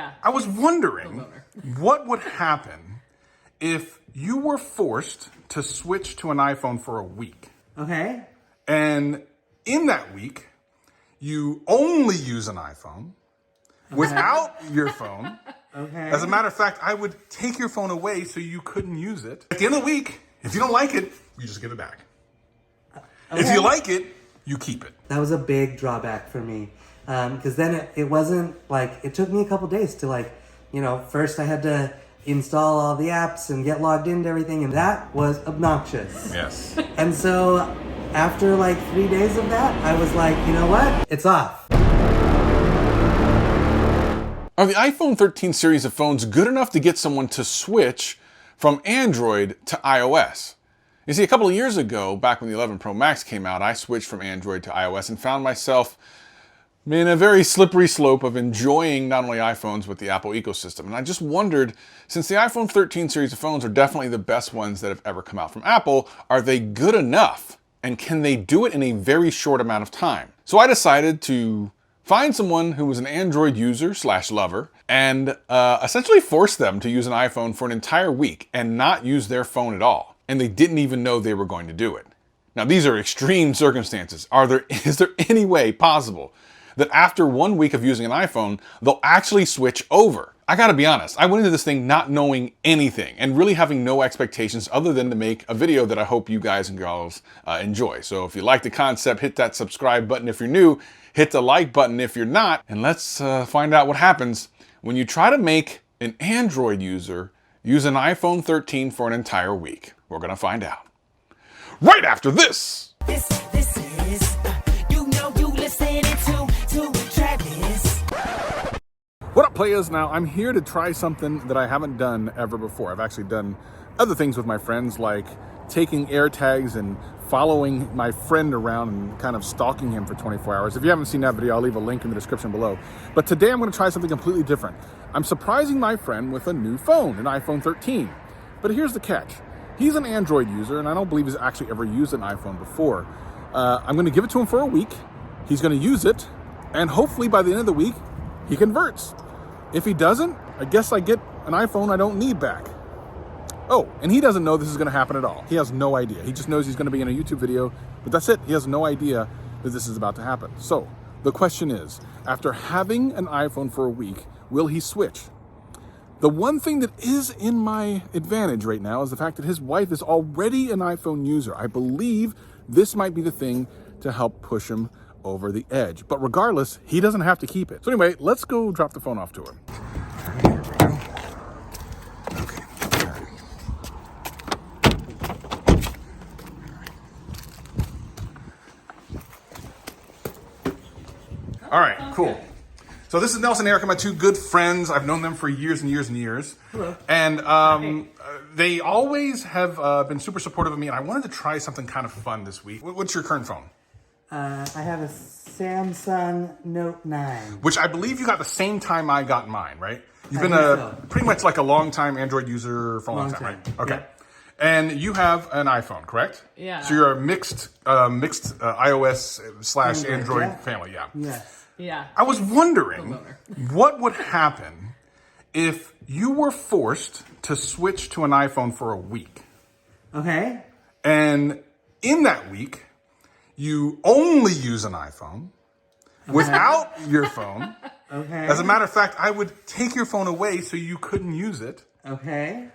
Yeah. I was wondering what would happen if you were forced to switch to an iPhone for a week. Okay. And in that week, you only use an iPhone without your phone. Okay. As a matter of fact, I would take your phone away so you couldn't use it. At the end of the week, if you don't like it, you just give it back. Okay. If you like it, you keep it. That was a big drawback for me. Because then it wasn't like, it took me a couple days to first I had to install all the apps and get logged into everything, and that was obnoxious. Yes. And so after 3 days of that, I was like, you know what? It's off. Are the iPhone 13 series of phones good enough to get someone to switch from Android to iOS? You see, a couple of years ago, back when the 11 Pro Max came out, I switched from Android to iOS and found myself in a very slippery slope of enjoying not only iPhones, but the Apple ecosystem. And I just wondered, since the iPhone 13 series of phones are definitely the best ones that have ever come out from Apple, are they good enough? And can they do it in a very short amount of time? So I decided to find someone who was an Android user / lover and essentially force them to use an iPhone for an entire week and not use their phone at all. And they didn't even know they were going to do it. Now, these are extreme circumstances. Is there any way possible that after 1 week of using an iPhone, they'll actually switch over? I gotta be honest, I went into this thing not knowing anything and really having no expectations other than to make a video that I hope you guys and girls enjoy. So if you like the concept, hit that subscribe button if you're new, hit the like button if you're not, and let's find out what happens when you try to make an Android user use an iPhone 13 for an entire week. We're gonna find out right after this. This is, you listening to Travis. What up, players? Now, I'm here to try something that I haven't done ever before. I've actually done other things with my friends, like taking AirTags and following my friend around and kind of stalking him for 24 hours. If you haven't seen that video, I'll leave a link in the description below. But today I'm going to try something completely different. I'm surprising my friend with a new phone, an iPhone 13. But here's the catch. He's an Android user, and I don't believe he's actually ever used an iPhone before. I'm going to give it to him for a week. He's going to use it, and hopefully by the end of the week, he converts. If he doesn't, I guess I get an iPhone I don't need back. Oh, and he doesn't know this is going to happen at all. He has no idea. He just knows he's going to be in a YouTube video, but that's it. He has no idea that this is about to happen. So the question is, after having an iPhone for a week, will he switch? The one thing that is in my advantage right now is the fact that his wife is already an iPhone user. I believe this might be the thing to help push him over the edge. But regardless, he doesn't have to keep it. So anyway, let's go drop the phone off to him. Here we go. Okay. All right, cool. So this is Nelson and Erica, my two good friends. I've known them for years and years and years. Hello. And they always have been super supportive of me, and I wanted to try something kind of fun this week. What's your current phone? I have a Samsung Note 9. Which I believe you got the same time I got mine, right? You've been pretty much like a long time Android user for a long time, right? Okay. Yep. And you have an iPhone, correct? Yeah. So you're a mixed iOS / Android family, yeah. Yes. Yeah. I was wondering what would happen if you were forced to switch to an iPhone for a week. Okay. And in that week, you only use an iPhone without your phone. Okay. As a matter of fact, I would take your phone away so you couldn't use it. Okay.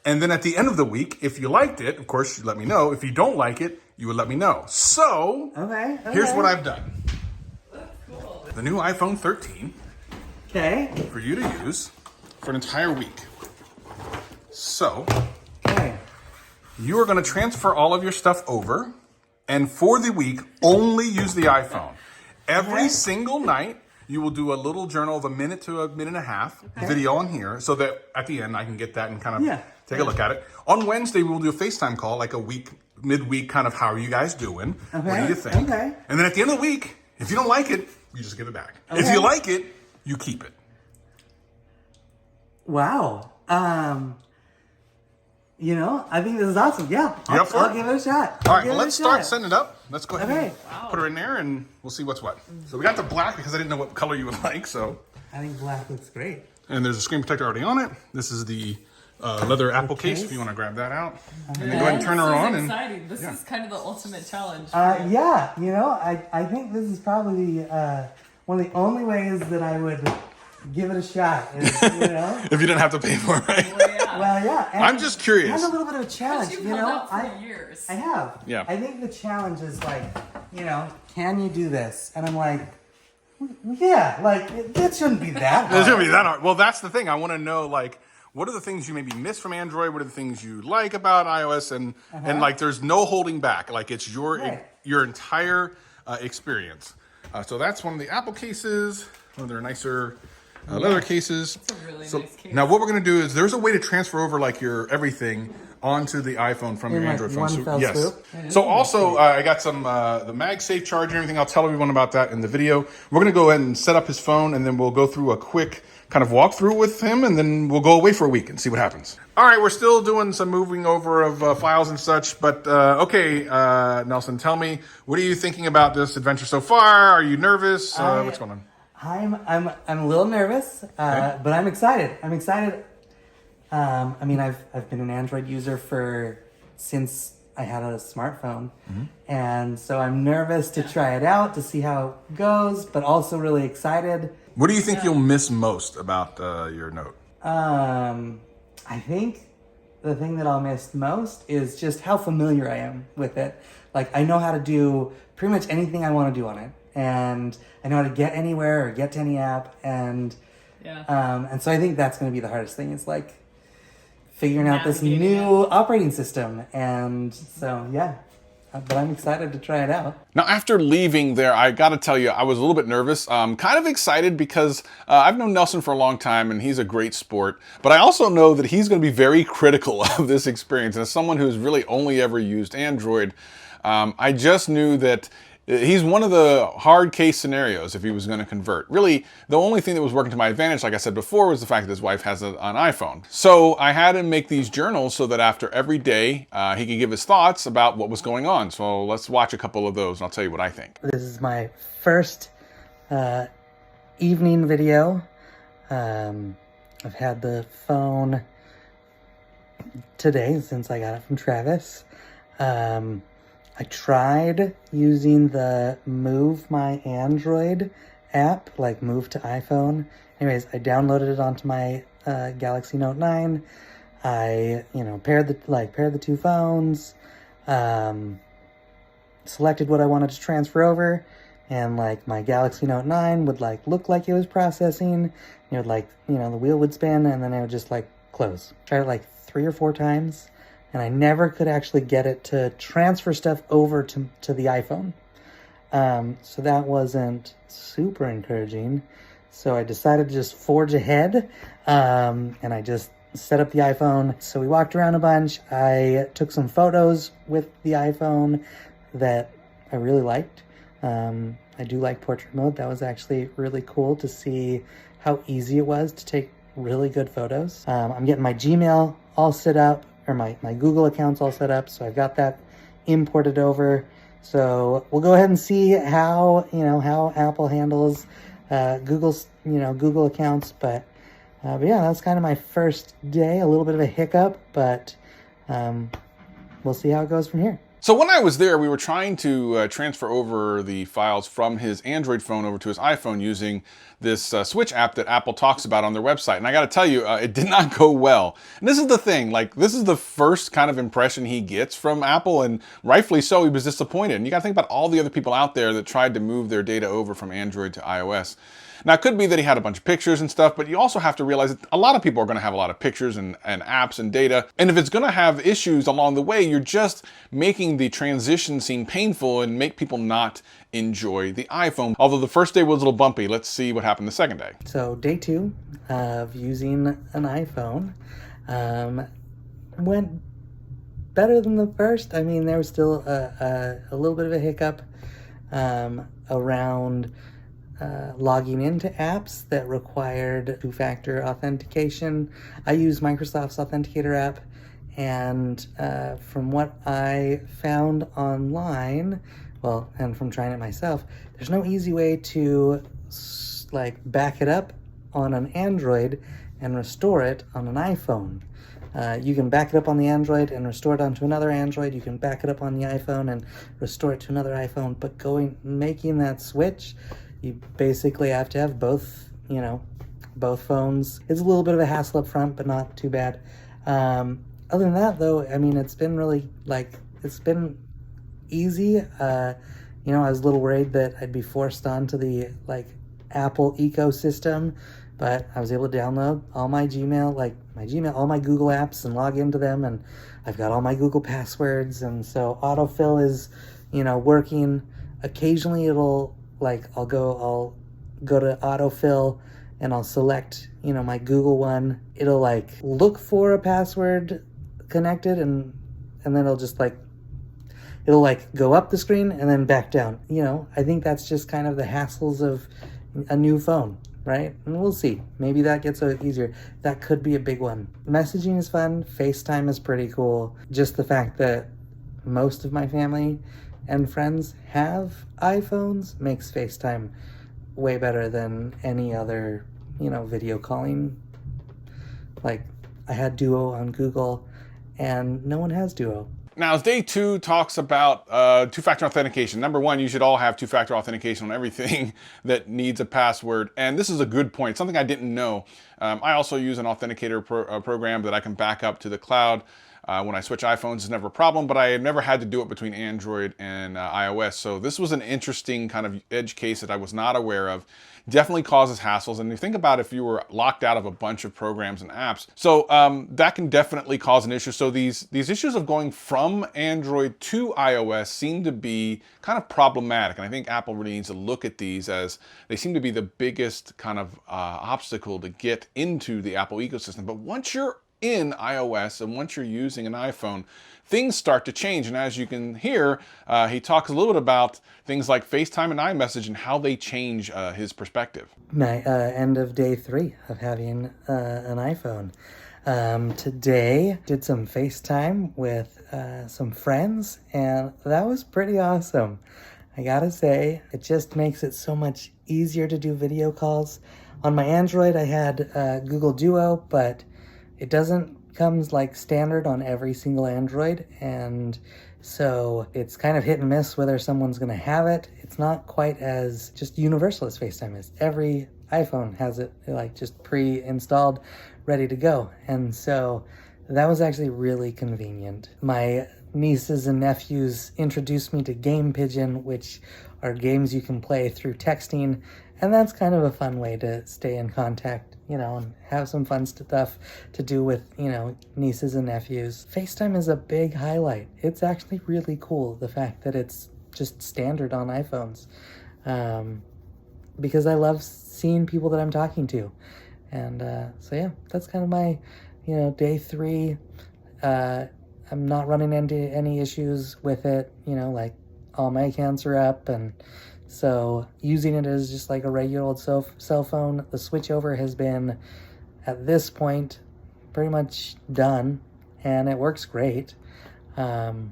And then at the end of the week, if you liked it, of course, you'd let me know. If you don't like it, you would let me know. So, here's what I've done. Cool. The new iPhone 13 Okay. for you to use for an entire week. So, Okay. you are going to transfer all of your stuff over, and for the week, only use the iPhone. Every single night, you will do a little journal of a minute to a minute and a half video on here, so that at the end, I can get that and kind of take a look at it. On Wednesday, we'll do a FaceTime call, like a week, midweek kind of, how are you guys doing? Okay. What do you think? Okay. And then at the end of the week, if you don't like it, you just give it back. Okay. If you like it, you keep it. Wow. I think this is awesome. Yeah. I'll give it a shot. All right, well, let's start setting it up. Let's go ahead Okay. and put her in there, and we'll see what's what. So we got the black because I didn't know what color you would like, so. I think black looks great. And there's a screen protector already on it. This is the leather Apple case, if you want to grab that out. And then go ahead and turn her on. This is And exciting. This is kind of the ultimate challenge. Yeah, you know, I think this is probably one of the only ways that I would give it a shot. Is, you know? if you didn't have to pay for it, right? Well, yeah. Well, yeah. And I'm just curious. It's a little bit of a challenge, You've you held know. out for years. I have. Yeah. I think the challenge is like, you know, can you do this? And I'm like, yeah, like it shouldn't be that hard. It's gonna be that hard. Well, that's the thing. I want to know, like, what are the things you maybe miss from Android? What are the things you like about iOS? And like, there's no holding back. Like, it's your entire experience. So that's one of the Apple cases. One of their nicer leather cases. It's a really nice case. Now, what we're gonna do is there's a way to transfer over like your everything onto the iPhone from your like Android phone. one fell swoop? So also, I got some the MagSafe charger and everything. I'll tell everyone about that in the video. We're gonna go ahead and set up his phone, and then we'll go through a quick kind of walkthrough with him, and then we'll go away for a week and see what happens. All right, we're still doing some moving over of files and such, but okay, Nelson, tell me, what are you thinking about this adventure so far? Are you nervous? What's going on? I'm a little nervous, but I'm excited. I'm excited. I mean, I've been an Android user since I had a smartphone, and so I'm nervous to try it out to see how it goes, but also really excited. What do you think you'll miss most about your Note? I think the thing that I'll miss most is just how familiar I am with it. Like, I know how to do pretty much anything I want to do on it, and I know how to get anywhere or get to any app, and so I think that's going to be the hardest thing. It's like figuring out this new operating system, and so yeah. But I'm excited to try it out. Now, after leaving there, I got to tell you, I was a little bit nervous. Kind of excited because I've known Nelson for a long time and he's a great sport. But I also know that he's going to be very critical of this experience. And as someone who's really only ever used Android, I just knew that he's one of the hard case scenarios if he was going to convert. Really, the only thing that was working to my advantage, like I said before, was the fact that his wife has an iPhone. So I had him make these journals so that after every day, he could give his thoughts about what was going on. So let's watch a couple of those and I'll tell you what I think. This is my first evening video. I've had the phone today since I got it from Travis. I tried using the Move My Android app, like Move to iPhone. Anyways, I downloaded it onto my Galaxy Note 9. I, paired the two phones, selected what I wanted to transfer over, and like my Galaxy Note 9 would like look like it was processing. It would like, the wheel would spin and then it would just like close. Tried it like 3 or 4 times. And I never could actually get it to transfer stuff over to the iPhone. So that wasn't super encouraging. So I decided to just forge ahead. And I just set up the iPhone. So we walked around a bunch. I took some photos with the iPhone that I really liked. I do like portrait mode. That was actually really cool to see how easy it was to take really good photos. I'm getting my Gmail all set up. Or my Google account's all set up, so I've got that imported over. So we'll go ahead and see how Apple handles Google accounts. But yeah, that's kind of my first day. A little bit of a hiccup, but we'll see how it goes from here. So when I was there, we were trying to transfer over the files from his Android phone over to his iPhone using this Switch app that Apple talks about on their website. And I got to tell you, it did not go well. And this is the thing, like this is the first kind of impression he gets from Apple, and rightfully so, he was disappointed. And you got to think about all the other people out there that tried to move their data over from Android to iOS. Now, it could be that he had a bunch of pictures and stuff, but you also have to realize that a lot of people are going to have a lot of pictures and apps and data. And if it's going to have issues along the way, you're just making the transition seem painful and make people not enjoy the iPhone. Although the first day was a little bumpy. Let's see what happened the second day. So day 2 of using an iPhone went better than the first. I mean, there was still a little bit of a hiccup around logging into apps that required two-factor authentication. I use Microsoft's Authenticator app, and from what I found online, and from trying it myself, there's no easy way to like back it up on an Android and restore it on an iPhone. You can back it up on the Android and restore it onto another Android. You can back it up on the iPhone and restore it to another iPhone. But making that switch, you basically have to have both, both phones. It's a little bit of a hassle up front, but not too bad. Other than that, though, I mean, it's been really, it's been easy. I was a little worried that I'd be forced onto the, Apple ecosystem, but I was able to download all my Gmail, all my Google apps and log into them, and I've got all my Google passwords, and so autofill is, working. Occasionally it'll, I'll go to autofill and I'll select, my Google one. It'll, look for a password connected, and then it'll just, it'll, go up the screen and then back down. I think that's just kind of the hassles of a new phone, right? And we'll see. Maybe that gets easier. That could be a big one. Messaging is fun. FaceTime is pretty cool. Just the fact that most of my family and friends have iPhones makes FaceTime way better than any other, video calling. I had Duo on Google, and no one has Duo. Now, as day 2 talks about two-factor authentication. Number 1, you should all have two-factor authentication on everything that needs a password. And this is a good point, something I didn't know. I also use an authenticator program that I can back up to the cloud. When I switch iPhones, it's never a problem, but I had never had to do it between Android and iOS. So this was an interesting kind of edge case that I was not aware of. Definitely causes hassles. And you think about if you were locked out of a bunch of programs and apps. So that can definitely cause an issue. So these issues of going from Android to iOS seem to be kind of problematic. And I think Apple really needs to look at these, as they seem to be the biggest kind of obstacle to get into the Apple ecosystem. But once you're in iOS and once you're using an iPhone, things start to change. And as you can hear, he talks a little bit about things like FaceTime and iMessage and how they change his perspective. My end of day 3 of having an iPhone. Today, did some FaceTime with some friends, and that was pretty awesome. I gotta say, it just makes it so much easier to do video calls. On my Android, I had Google Duo, but it doesn't comes standard on every single Android, and so it's kind of hit and miss whether someone's going to have it. It's not quite as just universal as FaceTime is. Every iPhone has it just pre-installed, ready to go, and so that was actually really convenient. My nieces and nephews introduced me to Game Pigeon, which are games you can play through texting, and that's kind of a fun way to stay in contact, and have some fun stuff to do with, nieces and nephews. FaceTime is a big highlight. It's actually really cool, the fact that it's just standard on iPhones, because I love seeing people that I'm talking to. And so yeah, that's kind of my, day 3. I'm not running into any issues with it, all my accounts are up, and so using it as just a regular old cell phone. The switchover has been, at this point, pretty much done, and it works great. And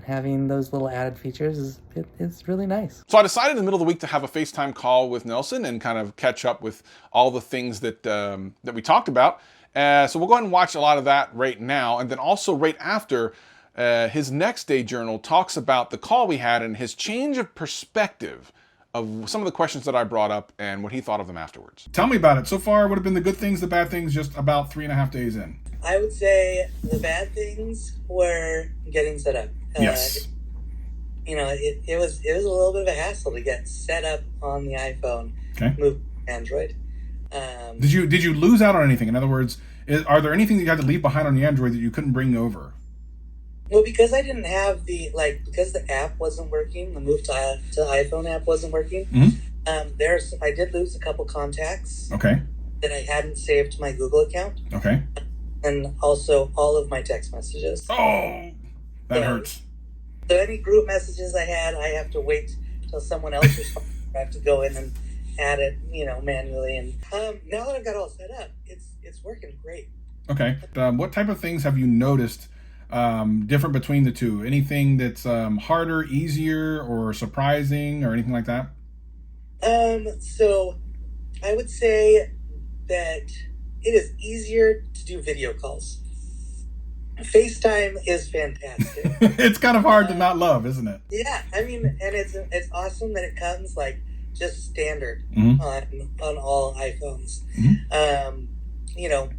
having those little added features it's really nice. So I decided in the middle of the week to have a FaceTime call with Nelson and kind of catch up with all the things that that we talked about. So we'll go ahead and watch a lot of that right now, and then also right after, his next day journal talks about the call we had and his change of perspective of some of the questions that I brought up and what he thought of them afterwards. Tell me about it. So far, what have been the good things, the bad things, just about 3.5 days in? I would say the bad things were getting set up. Yes. It was a little bit of a hassle to get set up on the iPhone. Okay. Move Android. Did you lose out on anything? In other words, are there anything that you had to leave behind on the Android that you couldn't bring over? Well, because I didn't have because the app wasn't working, the move to iPhone app wasn't working. Mm-hmm. I did lose a couple contacts. Okay. That I hadn't saved to my Google account. Okay. And also all of my text messages. Oh, that hurts. So any group messages I had, I have to wait till someone else responds. I have to go in and add it, manually. And now that I've got it all set up, it's working great. Okay. What type of things have you noticed different between the two? Anything that's harder, easier, or surprising, or anything like that? So I would say that it is easier to do video calls. FaceTime is fantastic. It's kind of hard to not love, isn't it? Yeah, I mean, and it's awesome that it comes like just standard Mhm. on all iPhones. Mhm. You know,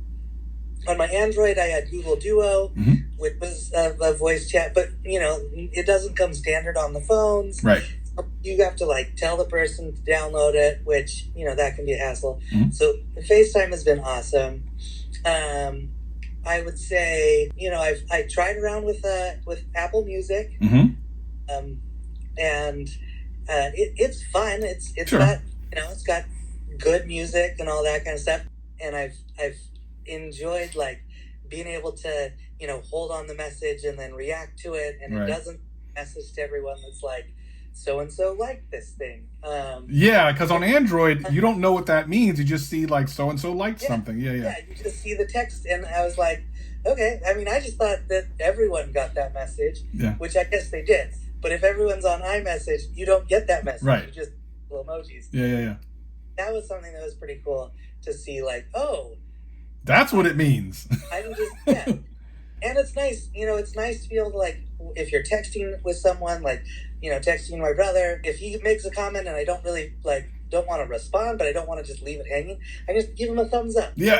on my Android, I had Google Duo, Mhm. which was a voice chat, but you know, it doesn't come standard on the phones. Right. You have to like tell the person to download it, which you know that can be a hassle. Mhm. So FaceTime has been awesome. I would say, you know, I tried around with Apple Music, Mm-hmm. and it's fun. It's Sure. got, you know, it's got good music and all that kind of stuff. And I've enjoyed like being able to, you know, hold on the message and then react to it, and Right. it doesn't message to everyone that's like, so and so liked this thing. Yeah, because on Android, you don't know what that means. You just see like so and so liked Yeah, something. Yeah. Yeah, you just see the text, and I was like, okay. I mean, I just thought that everyone got that message, Yeah. which I guess they did. But if everyone's on iMessage, you don't get that message. Right. You just little emojis. Yeah. That was something that was pretty cool to see. Like, oh, That's what it means. I'm just yeah. And it's nice, you know, it's nice to be able to, like, if you're texting with someone, like, you know, texting my brother, if he makes a comment and I don't really, like, don't want to respond, but I don't want to just leave it hanging, I just give him a thumbs up. Yeah.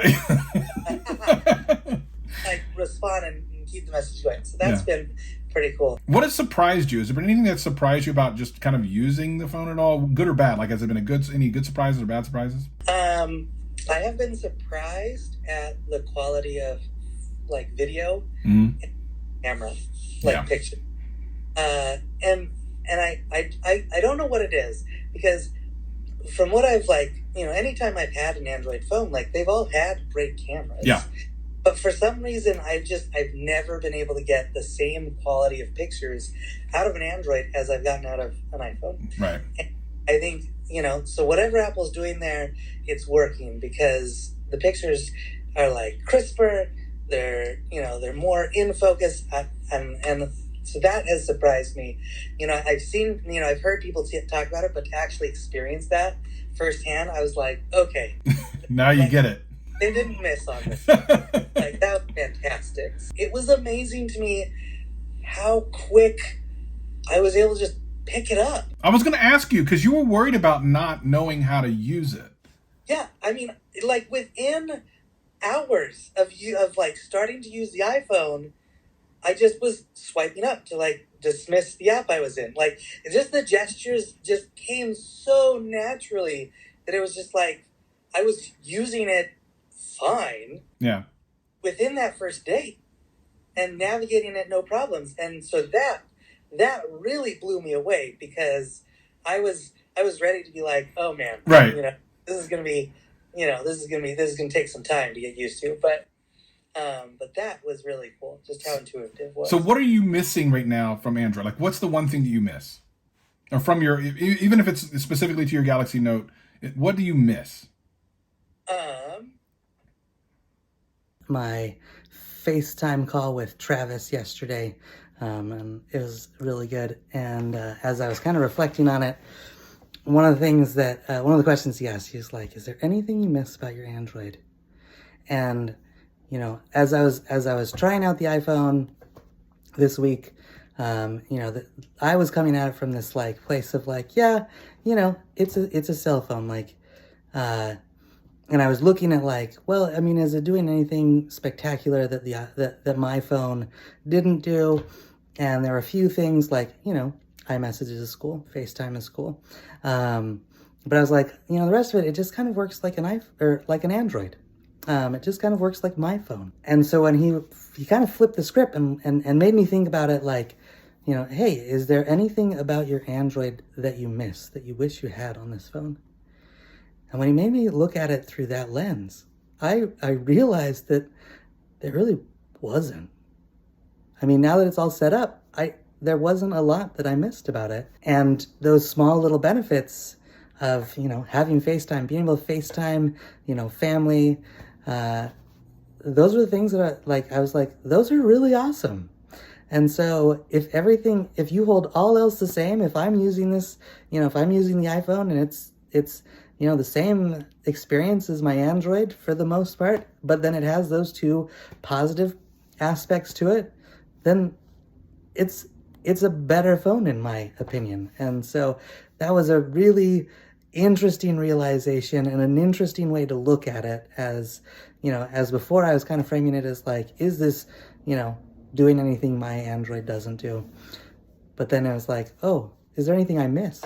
Like, respond and keep the message going. So that's Yeah. been pretty cool. What has surprised you? Has there been anything that surprised you about just kind of using the phone at all, good or bad? Like, has there been any good surprises or bad surprises? I have been surprised at the quality of, like, video Mm-hmm. and camera, like, Yeah. picture. And I don't know what it is, because from what I've, like, you know, anytime I've had an Android phone, like, they've all had great cameras. Yeah. But for some reason, I've never been able to get the same quality of pictures out of an Android as I've gotten out of an iPhone. Right. And I think, you know, so whatever Apple's doing there, it's working, because the pictures are, like, crisper. They're, you know, they're more in focus, and so that has surprised me. You know, I've heard people talk about it, but to actually experience that firsthand, I was like, okay, Now you get it. they didn't miss on this. Like, that was fantastic. It was amazing to me how quick I was able to just pick it up. I was going to ask you, because you were worried about not knowing how to use it. Yeah, I mean, like, within hours of like starting to use the iPhone, I just was swiping up to, like, dismiss the app I was in. Like, just the gestures just came so naturally that it was just like I was using it fine Yeah. within that first day and navigating it no problems. And so that really blew me away, because I was ready to be like, oh man, Right. you know, this is gonna take some time to get used to. But that was really cool, just how intuitive it was. So what are you missing right now from Android? Like, what's the one thing that you miss? Or from your, even if it's specifically to your Galaxy Note, what do you miss? My FaceTime call with Travis yesterday, and it was really good. And as I was kind of reflecting on it, one of the questions he asked, he was like, "Is there anything you miss about your Android?" And you know, as I was trying out the iPhone this week, you know, I was coming at it from this, like, place of, like, yeah, you know, it's a cell phone, like, and I was looking at, like, well, I mean, is it doing anything spectacular that my phone didn't do? And there were a few things, like, you know, iMessage is cool, FaceTime is cool, but I was like, you know, the rest of it just kind of works like an Android. It just kind of works like my phone. And so when he kind of flipped the script and made me think about it, like, you know, hey, is there anything about your Android that you miss, that you wish you had on this phone? And when he made me look at it through that lens, I realized that there really wasn't. I mean, now that it's all set up, there wasn't a lot that I missed about it. And those small little benefits of, you know, having FaceTime, being able to FaceTime, you know, family, those were the things that I was like, those are really awesome. And so if you hold all else the same, if I'm using this, you know, if I'm using the iPhone and it's the same experience as my Android for the most part, but then it has those two positive aspects to it, then it's a better phone in my opinion. And so that was a really interesting realization and an interesting way to look at it. As as before I was kind of framing it as like, is this doing anything my Android doesn't do? But then I was like, oh, is there anything I miss?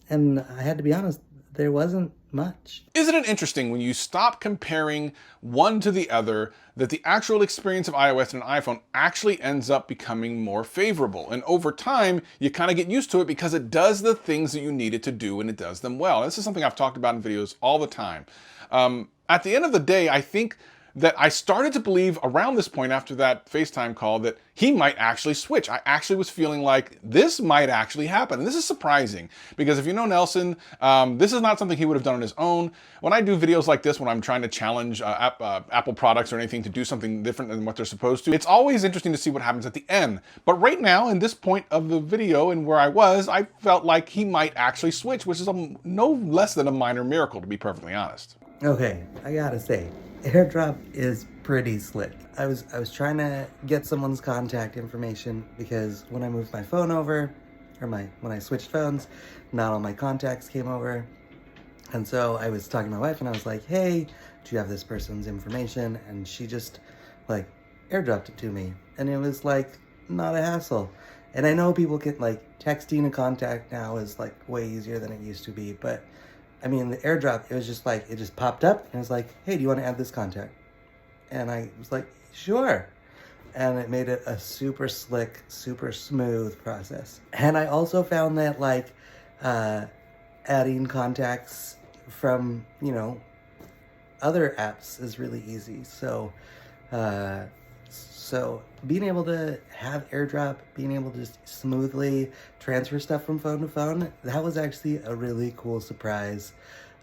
And I had to be honest, there wasn't much. Isn't it interesting when you stop comparing one to the other that the actual experience of iOS and an iPhone actually ends up becoming more favorable? And over time, you kind of get used to it because it does the things that you need it to do and it does them well. And this is something I've talked about in videos all the time. At the end of the day, I think that I started to believe around this point after that FaceTime call that he might actually switch. I actually was feeling like this might actually happen. And this is surprising because if you know Nelson, this is not something he would have done on his own. When I do videos like this, when I'm trying to challenge Apple products or anything to do something different than what they're supposed to, it's always interesting to see what happens at the end. But right now, in this point of the video and where I was, I felt like he might actually switch, which is no less than a minor miracle, to be perfectly honest. Okay, I gotta say, AirDrop is pretty slick. I was trying to get someone's contact information because when I moved my phone over, or when I switched phones, not all my contacts came over. And so I was talking to my wife and I was like, hey, do you have this person's information? And she just like AirDropped it to me. And it was like not a hassle. And I know people get like texting a contact now is like way easier than it used to be, but I mean, the AirDrop, it was just like, it just popped up and it was like, hey, do you want to add this contact? And I was like, sure. And it made it a super slick, super smooth process. And I also found that like adding contacts from, other apps is really easy. So being able to have AirDrop, being able to just smoothly transfer stuff from phone to phone, that was actually a really cool surprise.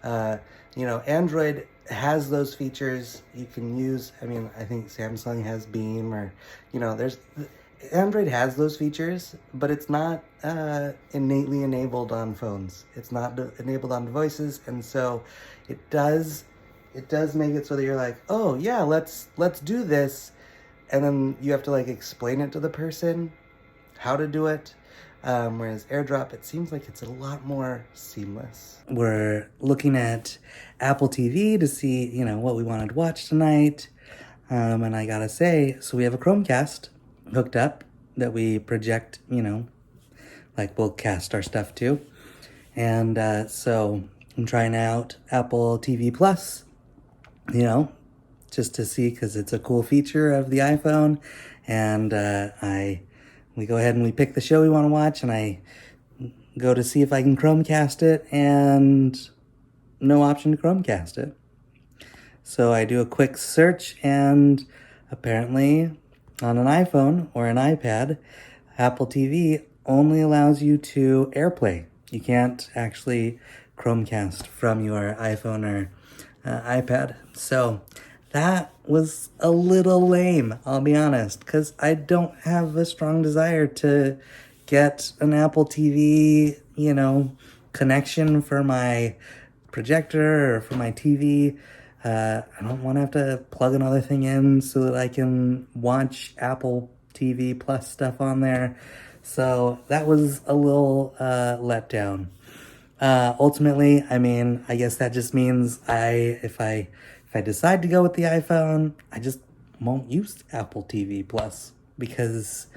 Android has those features you can use. I mean, I think Samsung has Beam or, Android has those features, but it's not innately enabled on phones. It's not enabled on devices, and so it does make it so that you're like, oh yeah, let's do this. And then you have to like explain it to the person how to do it. Whereas AirDrop, it seems like it's a lot more seamless. We're looking at Apple TV to see, what we wanted to watch tonight. And I gotta say, so we have a Chromecast hooked up that we project, like we'll cast our stuff to. And so I'm trying out Apple TV Plus, just to see, because it's a cool feature of the iPhone. And we go ahead and we pick the show we want to watch, and I go to see if I can Chromecast it, and no option to Chromecast it. So I do a quick search, and apparently on an iPhone or an iPad, Apple TV only allows you to AirPlay. You can't actually Chromecast from your iPhone or iPad. So that was a little lame, I'll be honest, because I don't have a strong desire to get an Apple TV, connection for my projector or for my TV. I don't want to have to plug another thing in so that I can watch Apple TV Plus stuff on there. So that was a little let down. Ultimately, I mean, I guess that just means if I decide to go with the iPhone, I just won't use Apple TV Plus because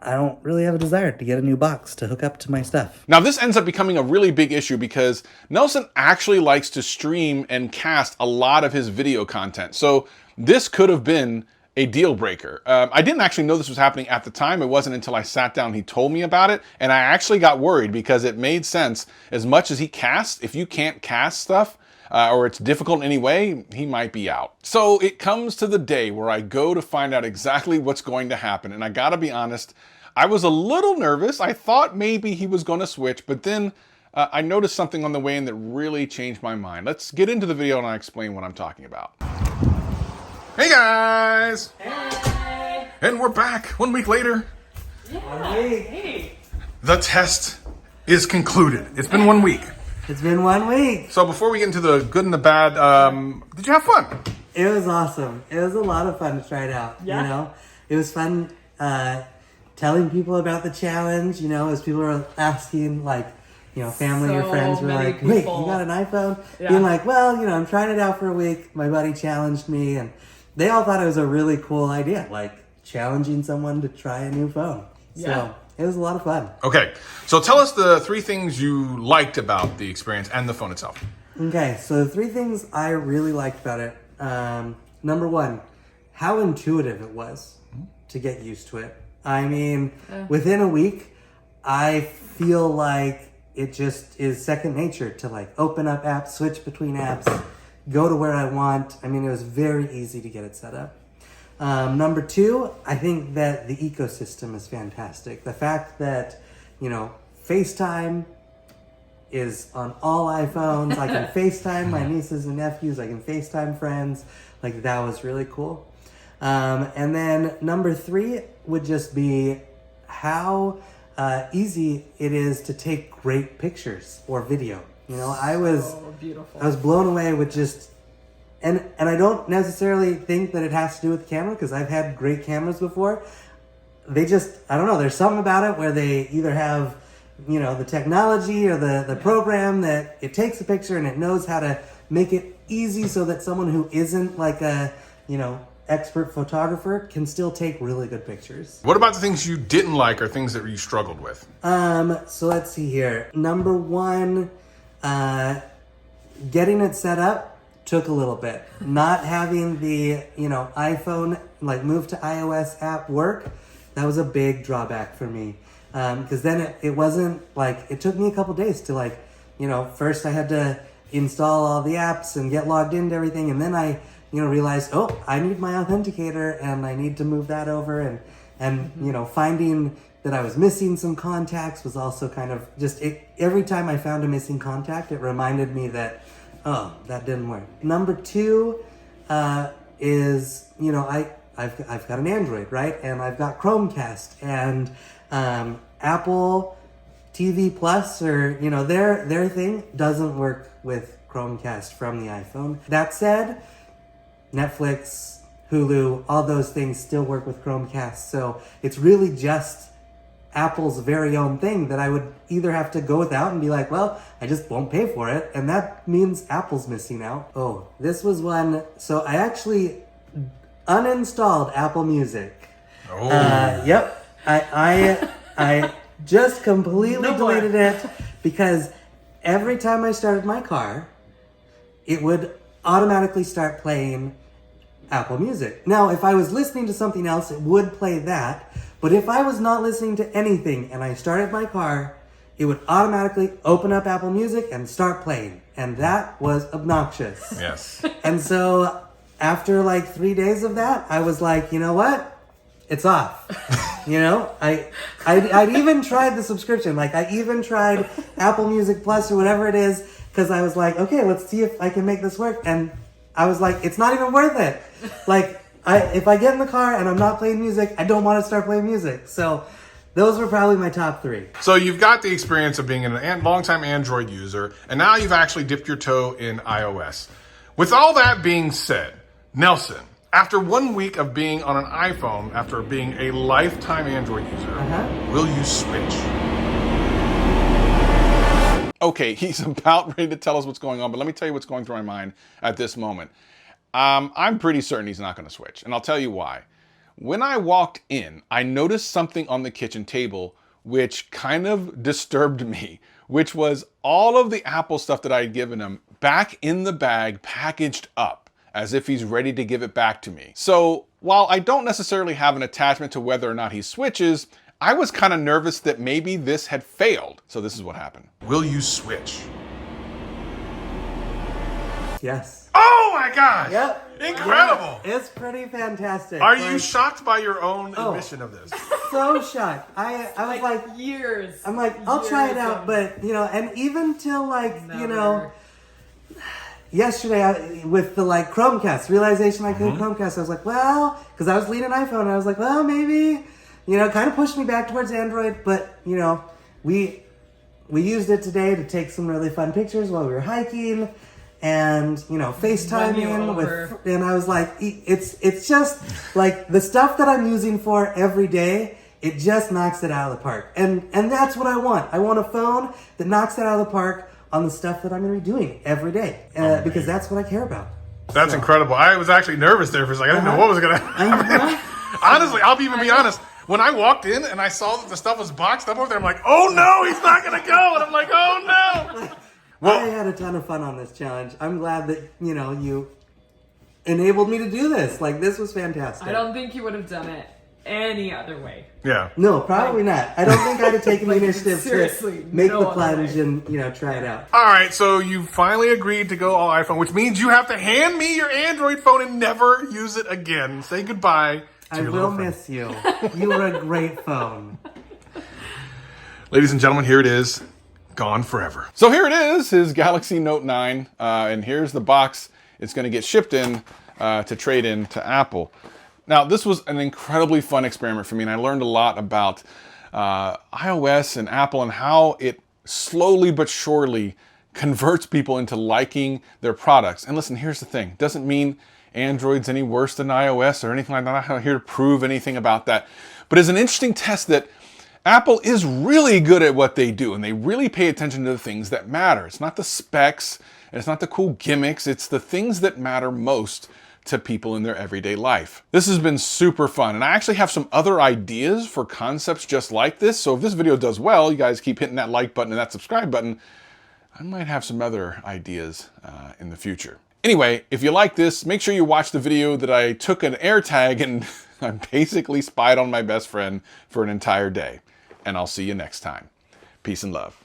I don't really have a desire to get a new box to hook up to my stuff. Now, this ends up becoming a really big issue because Nelson actually likes to stream and cast a lot of his video content. So this could have been a deal breaker. I didn't actually know this was happening at the time. It wasn't until I sat down and he told me about it, and I actually got worried because it made sense. As much as he casts, if you can't cast stuff, or it's difficult in any way, he might be out. So it comes to the day where I go to find out exactly what's going to happen. And I gotta be honest, I was a little nervous. I thought maybe he was gonna switch, but then I noticed something on the way in that really changed my mind. Let's get into the video and I'll explain what I'm talking about. Hey guys! Hey. And we're back 1 week later. Yeah. Hey. The test is concluded. It's been 1 week. It's been 1 week. So before we get into the good and the bad, did you have fun? It was awesome. It was a lot of fun to try it out. Yeah. You know, it was fun telling people about the challenge. You know, as people were asking, like, you know, family or So friends were many like, "Wait, people. you got an iPhone?" Yeah. Being like, "Well, you know, I'm trying it out for a week. My buddy challenged me, and they all thought it was a really cool idea, like challenging someone to try a new phone." Yeah. So it was a lot of fun. Okay, so tell us the 3 things you liked about the experience and the phone itself. Okay, so the 3 things I really liked about it. Number 1, how intuitive it was to get used to it. I mean, within a week, I feel like it just is second nature to like open up apps, switch between apps, go to where I want. I mean, it was very easy to get it set up. Number 2, I think that the ecosystem is fantastic. The fact that, you know, Facetime is on all iPhones. I can FaceTime my nieces and nephews. I can FaceTime friends. Like, that was really cool. And then number 3 would just be how easy it is to take great pictures or video. You know, I was beautiful. I was blown away with just, and I don't necessarily think that it has to do with the camera, because I've had great cameras before. They just, I don't know, there's something about it where they either have, you know, the technology or the program that it takes a picture and it knows how to make it easy so that someone who isn't like a, you know, expert photographer can still take really good pictures. What about the things you didn't like or things that you struggled with? So let's see here. Number 1, getting it set up took a little bit. Not having the, you know, iPhone, like move to iOS app work, that was a big drawback for me. Because then it wasn't like, it took me a couple days to like, you know, first I had to install all the apps and get logged into everything. And then I, you know, realized, oh, I need my authenticator and I need to move that over. And you know, finding that I was missing some contacts was also kind of just, every time I found a missing contact, it reminded me that, oh, that didn't work. Number 2 is, you know, I've got an Android, right? And I've got Chromecast and Apple TV Plus, or, you know, their thing doesn't work with Chromecast from the iPhone. That said, Netflix, Hulu, all those things still work with Chromecast. So it's really just Apple's very own thing that I would either have to go without and be like, well, I just won't pay for it. And that means Apple's missing out. Oh, this was one. So I actually uninstalled Apple Music. Oh. Yep. I just completely deleted it because every time I started my car, it would automatically start playing Apple Music. Now, if I was listening to something else, it would play that. But if I was not listening to anything and I started my car, it would automatically open up Apple Music and start playing. And that was obnoxious. Yes. And so after like 3 days of that, I was like, you know what? It's off. You know, I'd even tried the subscription. Like, I even tried Apple Music Plus or whatever it is, because I was like, okay, let's see if I can make this work. And I was like, it's not even worth it. Like, if I get in the car and I'm not playing music, I don't want to start playing music. So those were probably my top 3. So you've got the experience of being a longtime Android user, and now you've actually dipped your toe in iOS. With all that being said, Nelson, after 1 week of being on an iPhone, after being a lifetime Android user, will you switch? Okay, he's about ready to tell us what's going on, but let me tell you what's going through my mind at this moment. I'm pretty certain he's not going to switch, and I'll tell you why. When I walked in, I noticed something on the kitchen table which kind of disturbed me, which was all of the Apple stuff that I had given him back in the bag, packaged up, as if he's ready to give it back to me. So while I don't necessarily have an attachment to whether or not he switches, I was kind of nervous that maybe this had failed. So this is what happened. Will you switch? Yes. Oh my gosh! Yep. Incredible! Yeah, it's pretty fantastic. Are Like, you shocked by your own admission of this? so shocked. I was like, years. I'm like, I'll try it years out, of- but, you know, and even till like, you Never. know, yesterday with the like Chromecast, realization I couldn't Chromecast, I was like, well, because I was leading iPhone, I was like, well, maybe, you know, kind of pushed me back towards Android, but, you know, we we used it today to take some really fun pictures while we were hiking, and you know, FaceTiming with. And I was like, it's just like the stuff that I'm using for every day. It just knocks it out of the park, and that's what I want. I want a phone that knocks it out of the park on the stuff that I'm going to be doing every day, because that's what I care about. That's incredible. I was actually nervous there for a second. I didn't know what was going to happen. Honestly, I'll even be honest. When I walked in and I saw that the stuff was boxed up over there, I'm like, oh no, he's not going to go. And I'm like, oh no. Well, I had a ton of fun on this challenge. I'm glad that, you know, you enabled me to do this. Like, this was fantastic. I don't think you would have done it any other way. Yeah. No, probably not. I don't think I'd have taken the initiative seriously, to make no the other plunge way. and, you know, try it out. All right, so you finally agreed to go all iPhone, which means you have to hand me your Android phone and never use it again. Say goodbye to I your will little friend. miss you. You were a great phone. Ladies and gentlemen, here it is. Gone forever. So here it is, his Galaxy Note 9. And here's the box it's going to get shipped in to trade in to Apple. Now, this was an incredibly fun experiment for me, and I learned a lot about iOS and Apple and how it slowly but surely converts people into liking their products. And listen, here's the thing. Doesn't mean Android's any worse than iOS or anything like that. I'm not here to prove anything about that. But it's an interesting test that Apple is really good at what they do, and they really pay attention to the things that matter. It's not the specs, and it's not the cool gimmicks. It's the things that matter most to people in their everyday life. This has been super fun, and I actually have some other ideas for concepts just like this. So if this video does well, you guys keep hitting that like button and that subscribe button, I might have some other ideas in the future. Anyway, if you like this, make sure you watch the video that I took an AirTag and I basically spied on my best friend for an entire day. And I'll see you next time. Peace and love.